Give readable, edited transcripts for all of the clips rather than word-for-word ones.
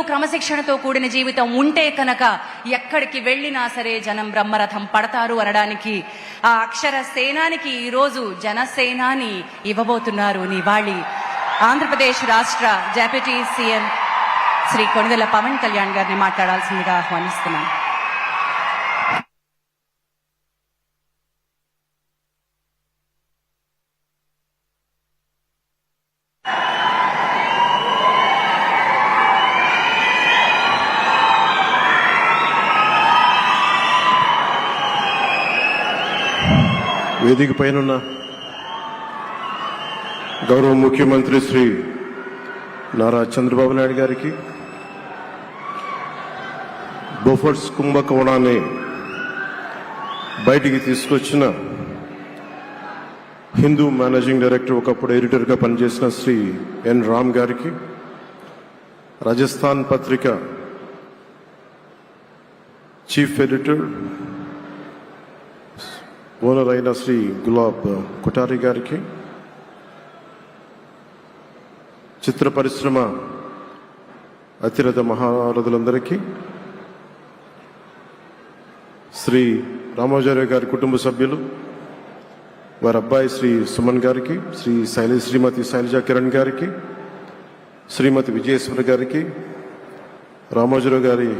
క్రమశిక్షణతో కూడిన జీవితం ఉంటే కనుక ఎక్కడికి వెళ్ళినా సరే జనం బ్రహ్మరథం పడతారు అనడానికి ఆ అక్షర సేనానికి ఈరోజు జనసేనాని ఇవ్వబోతున్నారు నివాళి. ఆంధ్రప్రదేశ్ రాష్ట్ర డిప్యూటీ సీఎం శ్రీ కొణిదెల పవన్ కళ్యాణ్ గారిని మాట్లాడాల్సిందిగా ఆహ్వానిస్తున్నాను. వేదిక పైన గౌరవ ముఖ్యమంత్రి శ్రీ నారా చంద్రబాబు నాయుడు గారికి, బోఫర్స్ కుంభకోణాన్ని బయటికి తీసుకొచ్చిన హిందూ మేనేజింగ్ డైరెక్టర్, ఒకప్పుడు ఎడిటర్గా పనిచేసిన శ్రీ ఎన్ రామ్ గారికి, రాజస్థాన్ పత్రిక చీఫ్ ఎడిటర్ ఓనర్ అయిన శ్రీ గులాబ్ కొఠారి గారికి, చిత్ర పరిశ్రమ అతిరథ మహారథులందరికీ, శ్రీ రామాచార్య గారి కుటుంబ సభ్యులు, వారి అబ్బాయి శ్రీ సుమన్ గారికి, శ్రీమతి శైలజా కిరణ్ గారికి, శ్రీమతి విజయేశ్వర గారికి, రామాచార్య గారి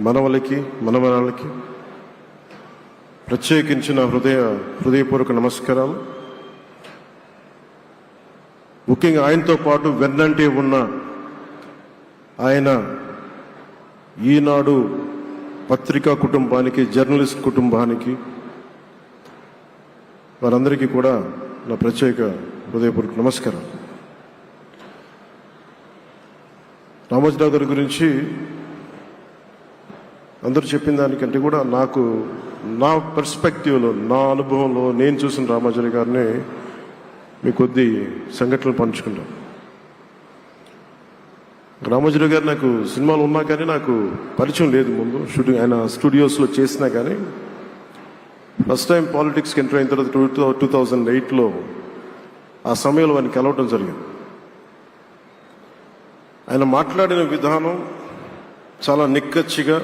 మనవలకి మనమనాలకి ప్రత్యేకించిన హృదయపూర్వక నమస్కారాలు. ముఖ్యంగా ఆయనతో పాటు వెన్నంటే ఉన్న ఆయన ఈనాడు పత్రికా కుటుంబానికి, జర్నలిస్ట్ కుటుంబానికి, వారందరికీ కూడా నా ప్రత్యేక హృదయపూర్వక నమస్కారం. రామోజీరావు గారి గురించి అందరూ చెప్పిన దానికంటే కూడా నాకు నా పర్స్పెక్టివ్లో, నా అనుభవంలో నేను చూసిన రామాచార్య గారిని మీ కొద్ది సంఘటనలు పంచుకుంటాం. రామాచార్య గారు నాకు సినిమాలు ఉన్నా కానీ నాకు పరిచయం లేదు. ముందు షూటింగ్ ఆయన స్టూడియోస్లో చేసినా కానీ ఫస్ట్ టైం పాలిటిక్స్కి ఎంటర్ అయిన తర్వాత 2008లో ఆ సమయంలో ఆయన కలవటం జరిగింది. ఆయన మాట్లాడిన విధానం చాలా నిక్కచ్చిగా,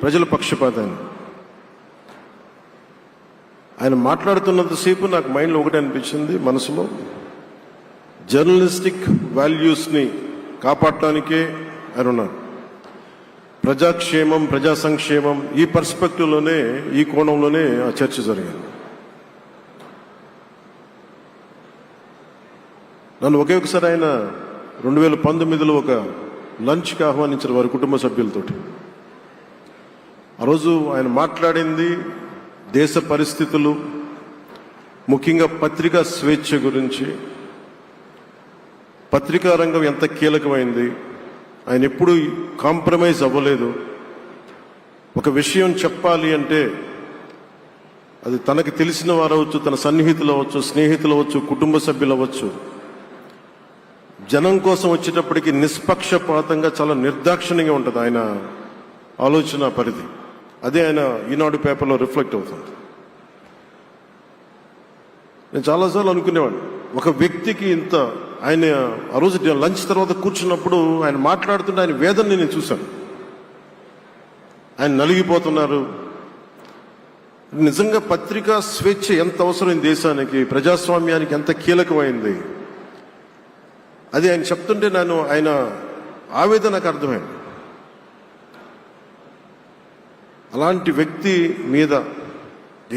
ప్రజల పక్షపాతాన్ని. ఆయన మాట్లాడుతున్నంతసేపు నాకు మైండ్లో ఒకటే అనిపించింది, మనసులో జర్నలిస్టిక్ వాల్యూస్ని కాపాడటానికే ఆయన ఉన్నారు. ప్రజాక్షేమం, ప్రజా సంక్షేమం, ఈ పర్స్పెక్టివ్లోనే, ఈ కోణంలోనే ఆ చర్చ జరిగింది. నన్ను ఒకే ఒకసారి ఆయన 2019లో ఒక లంచ్కి ఆహ్వానించిన వారి కుటుంబ సభ్యులతోటి. ఆ రోజు ఆయన మాట్లాడింది దేశ పరిస్థితులు, ముఖ్యంగా పత్రికా స్వేచ్ఛ గురించి, పత్రికా రంగం ఎంత కీలకమైంది. ఆయన ఎప్పుడూ కాంప్రమైజ్ అవ్వలేదు. ఒక విషయం చెప్పాలి అంటే అది తనకు తెలిసిన వారు అవ్వచ్చు, తన సన్నిహితులు అవ్వచ్చు, స్నేహితులు అవ్వచ్చు, కుటుంబ సభ్యులు అవ్వచ్చు, జనం కోసం వచ్చేటప్పటికి నిష్పక్షపాతంగా, చాలా నిర్దాక్షిణ్యంగా ఉంటుంది ఆయన ఆలోచన పరిధి. అదే ఆయన ఈనాడు పేపర్లో రిఫ్లెక్ట్ అవుతుంది. నేను చాలాసార్లు అనుకునేవాడిని, ఒక వ్యక్తికి ఇంత, ఆయన ఆ రోజు లంచ్ తర్వాత కూర్చున్నప్పుడు ఆయన మాట్లాడుతుంటే ఆయన వేదనని నేను చూశాను. ఆయన నలిగిపోతున్నారు. నిజంగా పత్రికా స్వేచ్ఛ ఎంత అవసరం దేశానికి, ప్రజాస్వామ్యానికి ఎంత కీలకమైంది, అది ఆయన చెప్తుంటే ఆయన ఆవేదన నాకు అర్థమైంది. అలాంటి వ్యక్తి మీద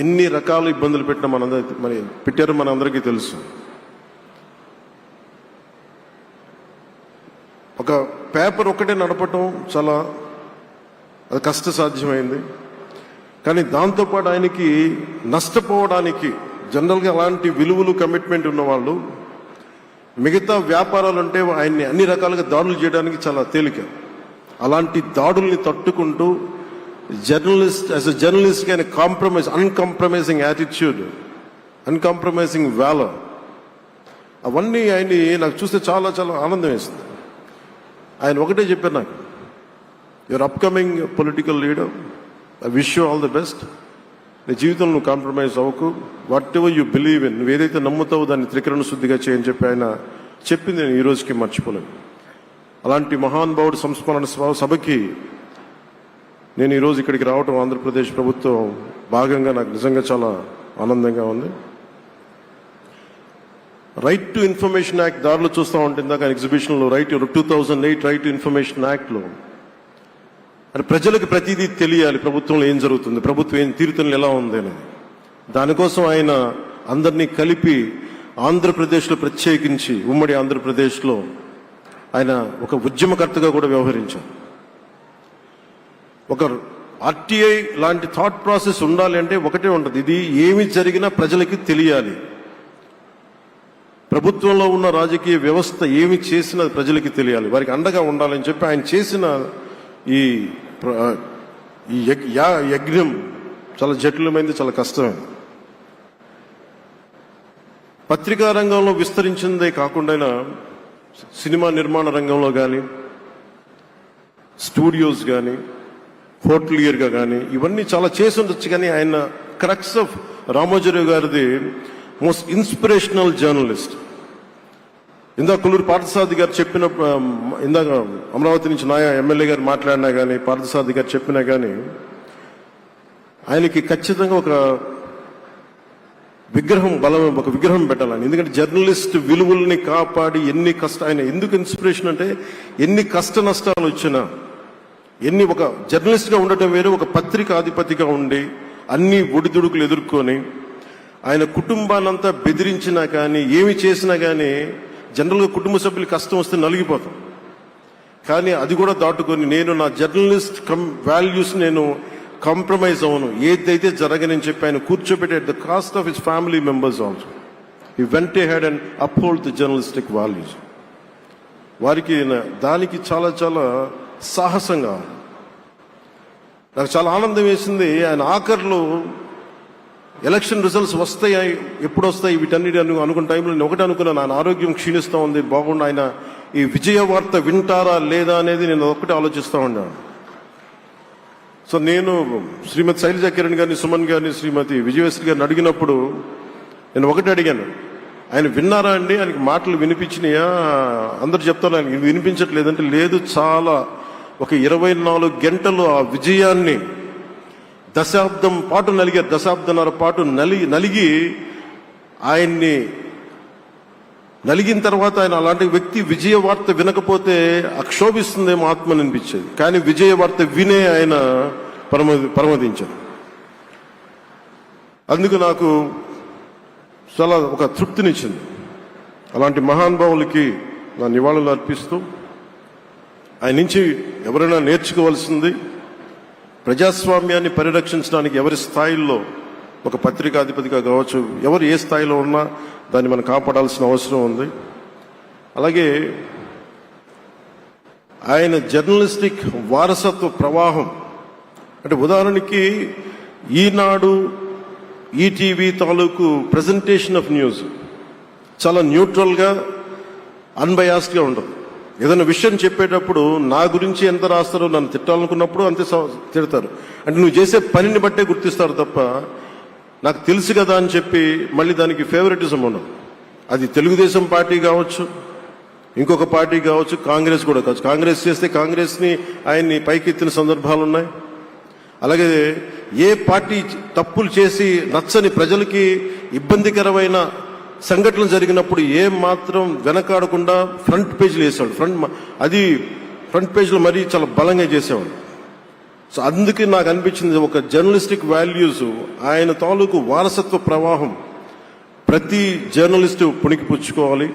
ఎన్ని రకాల ఇబ్బందులు పెట్టారో మనందరికీ తెలుసు. ఒక పేపర్ ఒక్కటే నడపటం చాలా అది కష్టసాధ్యమైంది. కానీ దాంతోపాటు ఆయనకి నష్టపోవడానికి, జనరల్గా అలాంటి విలువలు, కమిట్మెంట్ ఉన్నవాళ్ళు మిగతా వ్యాపారాలు అంటే ఆయన్ని అన్ని రకాలుగా దాడులు చేయడానికి చాలా తేలిక. అలాంటి దాడుల్ని తట్టుకుంటూ యాజ్ ఎ జర్నలిస్ట్ ఆయన అన్కాంప్రమైజింగ్ యాటిట్యూడ్, అన్కాంప్రమైజింగ్ వాలర్, అవన్నీ ఆయన్ని నాకు చూస్తే చాలా చాలా ఆనందం వేస్తుంది. ఆయన ఒకటే చెప్పారు నాకు, your upcoming political leader, I wish you all the best. నీ జీవితంలో నువ్వు కాంప్రమైజ్ అవ్వకు. What ever you believe in, నువ్వు ఏదైతే నమ్ముతావో దాన్ని త్రికరణ శుద్ధిగా చేయని చెప్పి ఆయన చెప్పింది నేను ఈ రోజుకి మర్చిపోలేను. అలాంటి మహానుభావుడు సంస్మరణ సభకి నేను ఈరోజు ఇక్కడికి రావటం ఆంధ్రప్రదేశ్ ప్రభుత్వం భాగంగా నాకు నిజంగా చాలా ఆనందంగా ఉంది. రైట్ టు ఇన్ఫర్మేషన్ యాక్ట్ దారిలో చూస్తూ ఉంటే ఇందాక ఎగ్జిబిషన్లో 2008 రైట్ టు ఇన్ఫర్మేషన్ యాక్ట్లో అంటే ప్రజలకు ప్రతిదీ తెలియాలి, ప్రభుత్వంలో ఏం జరుగుతుంది, ప్రభుత్వం ఏం తీరుతలు ఎలా ఉంది అనేది. దానికోసం ఆయన అందరినీ కలిపి ఆంధ్రప్రదేశ్లో ప్రత్యేకించి ఉమ్మడి ఆంధ్రప్రదేశ్లో ఆయన ఒక ఉద్యమకర్తగా కూడా వ్యవహరించారు. ఒక ఆర్టీఐ లాంటి థాట్ ప్రాసెస్ ఉండాలి అంటే ఒకటే ఉంటుంది, ఇది ఏమి జరిగినా ప్రజలకి తెలియాలి. ప్రభుత్వంలో ఉన్న రాజకీయ వ్యవస్థ ఏమి చేసినా ప్రజలకి తెలియాలి, వారికి అండగా ఉండాలని చెప్పి ఆయన చేసిన ఈ యజ్ఞం చాలా జటిలమైంది, చాలా కష్టమైంది. పత్రికా రంగంలో విస్తరించిందే కాకుండా సినిమా నిర్మాణ రంగంలో కానీ, స్టూడియోస్ కానీ, హోటలియర్గా కానీ ఇవన్నీ చాలా చేసి ఉండొచ్చు. కానీ ఆయన క్రక్స్ ఆఫ్ రామోజీరావు గారిది మోస్ట్ ఇన్స్పిరేషనల్ జర్నలిస్ట్. ఇందాక కొల్లూరు పార్థసారథి గారు చెప్పిన, ఇందాక అమరావతి నుంచి నాయ ఎమ్మెల్యే గారు మాట్లాడినా కానీ, పార్థసారథి గారు చెప్పినా కానీ ఆయనకి ఖచ్చితంగా ఒక విగ్రహం పెట్టాలని. ఎందుకంటే జర్నలిస్ట్ విలువల్ని కాపాడి ఆయన ఎందుకు ఇన్స్పిరేషన్ అంటే ఎన్ని కష్ట నష్టాలు వచ్చినా, ఒక జర్నలిస్ట్గా ఉండటం వేరు, ఒక పత్రిక అధిపతిగా ఉండి అన్ని ఒడిదుడుకులు ఎదుర్కొని ఆయన కుటుంబాన్నంతా బెదిరించినా కానీ ఏమి చేసినా కానీ జనరల్గా కుటుంబ సభ్యులు కష్టం వస్తే నలిగిపోతాం. కానీ అది కూడా దాటుకొని నేను నా జర్నలిస్ట్ వాల్యూస్ నేను కాంప్రమైజ్ అవ్వను, ఏదైతే జరగనని చెప్పి ఆయన కూర్చోబెట్టి at the cost of his family members also he vent ahead and uphold the journalistic values. వారికి దానికి చాలా చాలా సాహసంగా నాకు చాలా ఆనందం వేసింది. ఆయన ఆఖర్లో ఎలక్షన్ రిజల్ట్స్ వస్తాయి, ఎప్పుడు వస్తాయి వీటన్నిటి అనుకున్న టైంలో నేను ఒకటి అనుకున్నాను, ఆయన ఆరోగ్యం క్షీణిస్తూ ఉంది, బాగుండు, ఆయన ఈ విజయ వార్త వింటారా లేదా అనేది నేను ఒకటి ఆలోచిస్తూ ఉన్నాను. సో నేను శ్రీమతి శైలజా కిరణ్ గారిని, సుమన్ గారిని, శ్రీమతి విజయశ్రీ గారిని అడిగినప్పుడు నేను ఒకటి అడిగాను, ఆయన విన్నారా అండి, ఆయనకి మాటలు వినిపించినాయా? అందరు చెప్తారు ఆయనకి వినిపించట్లేదంటే లేదు, చాలా ఒక 24 గంటలు ఆ విజయాన్ని దశాబ్దన్నర పాటు నలిగి ఆయన్ని నలిగిన తర్వాత ఆయన అలాంటి వ్యక్తి విజయ వార్త వినకపోతే అక్షోభిస్తుందేమో ఆత్మని అనిపించేది. కానీ విజయ వార్త వినే ఆయన పరమదించారు. అందుకు నాకు చాలా ఒక తృప్తినిచ్చింది. అలాంటి మహానుభావులకి నా నివాళులు అర్పిస్తూ ఆయన నుంచి ఎవరైనా నేర్చుకోవాల్సింది ప్రజాస్వామ్యాన్ని పరిరక్షించడానికి ఎవరి స్థాయిల్లో, ఒక పత్రికాధిపతిగా కావచ్చు, ఎవరు ఏ స్థాయిలో ఉన్నా దాన్ని మనం కాపాడాల్సిన అవసరం ఉంది. అలాగే ఆయన జర్నలిస్టిక్ వారసత్వ ప్రవాహం అంటే ఉదాహరణకి ఈనాడు, ఈటీవీ తాలూకు ప్రెజెంటేషన్ ఆఫ్ న్యూస్ చాలా న్యూట్రల్గా, అన్బయాస్డ్గా ఉండదు. ఏదైనా విషయం చెప్పేటప్పుడు నా గురించి ఎంత రాస్తారో, నన్ను తిట్టాలనుకున్నప్పుడు అంతే తిడతారు. అంటే నువ్వు చేసే పనిని బట్టే గుర్తిస్తారు తప్ప నాకు తెలుసు కదా అని చెప్పి మళ్ళీ దానికి ఫేవరెటిజం ఉండదు. అది తెలుగుదేశం పార్టీ కావచ్చు, ఇంకొక పార్టీ కావచ్చు, కాంగ్రెస్ కూడా కావచ్చు. కాంగ్రెస్ చేస్తే కాంగ్రెస్ని ఆయన్ని పైకెత్తిన సందర్భాలు ఉన్నాయి. అలాగే ఏ పార్టీ తప్పులు చేసి నచ్చని, ప్రజలకి ఇబ్బందికరమైన సంఘటనలు జరిగినప్పుడు ఏం మాత్రం వెనకాడకుండా ఫ్రంట్ పేజీలు వేసేవాడు. ఫ్రంట్ పేజీలో మరీ చాలా బలంగా చేసేవాడు. సో అందుకే నాకు అనిపించింది ఒక జర్నలిస్టిక్ వాల్యూస్, ఆయన తాలూకు వారసత్వ ప్రవాహం ప్రతి జర్నలిస్టు పుణికిపుచ్చుకోవాలి,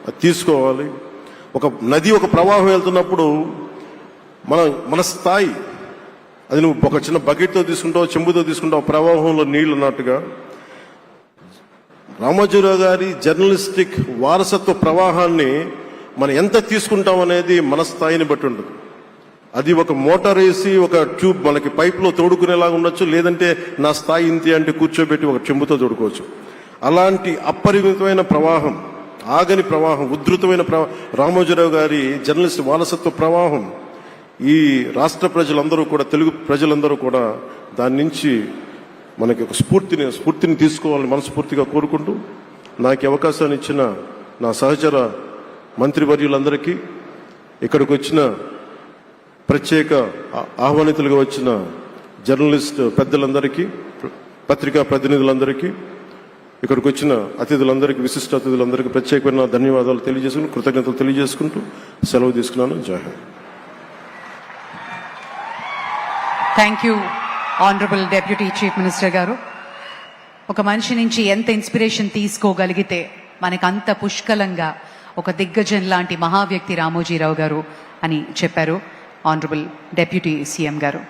అది తీసుకోవాలి. ఒక నది ఒక ప్రవాహం వెళ్తున్నప్పుడు మన స్థాయి, అది నువ్వు ఒక చిన్న బకెట్తో తీసుకుంటావు, చెంబుతో తీసుకుంటావు, ప్రవాహంలో నీళ్లు ఉన్నట్టుగా రామోజీరావు గారి జర్నలిస్టిక్ వారసత్వ ప్రవాహాన్ని మనం ఎంత తీసుకుంటాం అనేది మన స్థాయిని బట్టి ఉంటుంది. అది ఒక మోటార్ వేసి ఒక ట్యూబ్ మనకి పైప్లో తోడుకునేలాగా ఉండొచ్చు, లేదంటే నా స్థాయి ఇంతే అంటే కూర్చోబెట్టి ఒక చెంబుతో తోడుకోవచ్చు. అలాంటి అపరిమితమైన ప్రవాహం, ఆగని ప్రవాహం, ఉధృతమైన రామోజీరావు గారి జర్నలిస్ట్ వారసత్వ ప్రవాహం ఈ రాష్ట్ర ప్రజలందరూ కూడా, తెలుగు ప్రజలందరూ కూడా దాని నుంచి మనకి ఒక స్ఫూర్తిని తీసుకోవాలని మనస్ఫూర్తిగా కోరుకుంటూ, నాకు అవకాశాన్ని ఇచ్చిన నా సహచర మంత్రివర్యులందరికీ, ఇక్కడికి వచ్చిన ప్రత్యేక ఆహ్వానితులుగా వచ్చిన జర్నలిస్ట్ పెద్దలందరికీ, పత్రికా ప్రతినిధులందరికీ, ఇక్కడికి వచ్చిన అతిథులందరికీ, విశిష్ట అతిథులందరికీ ప్రత్యేకమైన ధన్యవాదాలు తెలియజేసుకుంటూ, కృతజ్ఞతలు తెలియజేసుకుంటూ సెలవు తీసుకున్నాను. జై Hind. Thank you honourable deputy chief minister గారు. ఒక మనిషి నుంచి ఎంత ఇన్స్పిరేషన్ తీసుకోగలిగితే మనకు అంత పుష్కలంగా ఒక దిగ్గజం లాంటి మహా వ్యక్తి రామోజీరావు గారు అని చెప్పారు ఆనరబుల్ డెప్యూటీ సీఎం గారు.